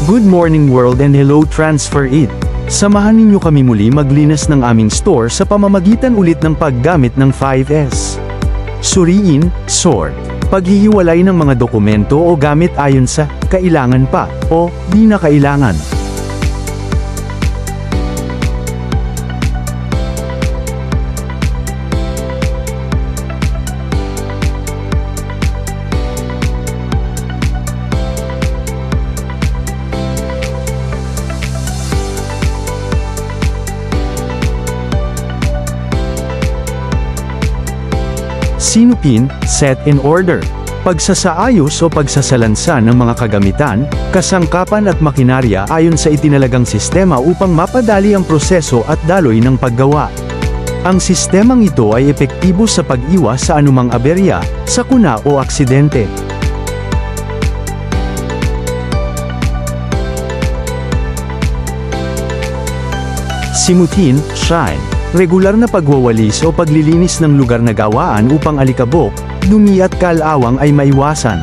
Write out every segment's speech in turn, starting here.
Good morning world and hello Transfer It. Samahan ninyo kami muli maglinas ng aming store sa pamamagitan ulit ng paggamit ng 5S. Suriin, sort. Paghihiwalay ng mga dokumento o gamit ayon sa kailangan pa o di na kailangan. Sinupin, set in order. Pagsasaayos o pagsasalansa ng mga kagamitan, kasangkapan at makinarya ayon sa itinalagang sistema upang mapadali ang proseso at daloy ng paggawa. Ang sistemang ito ay epektibo sa pag-iwas sa anumang aberya, sakuna o aksidente. Simutin, shine. Regular na pagwawalis o paglilinis ng lugar na gawaan upang alikabok, dumi at kalawang ay maiwasan.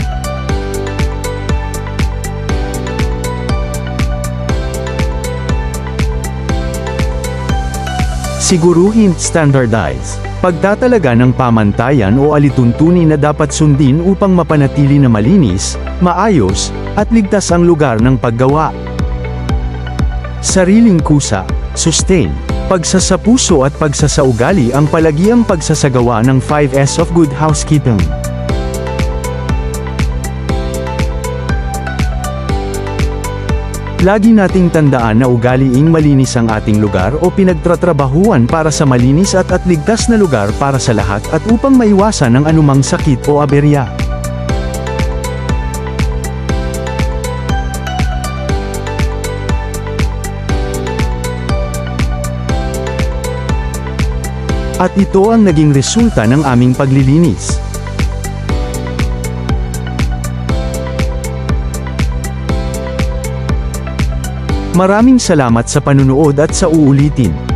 Siguruhin, standardize. Pagtatalaga ng pamantayan o alituntunin na dapat sundin upang mapanatili na malinis, maayos, at ligtas ang lugar ng paggawa. Sariling kusa, sustain. Pagsasapuso at pagsasaugali ang palagiang pagsasagawa ng 5S of Good Housekeeping. Lagi nating tandaan na ugaliing malinis ang ating lugar o pinagtatrabahuan para sa malinis at ligtas na lugar para sa lahat at upang maiwasan ang anumang sakit o aberya. At ito ang naging resulta ng aming paglilinis. Maraming salamat sa panunood at sa uulitin.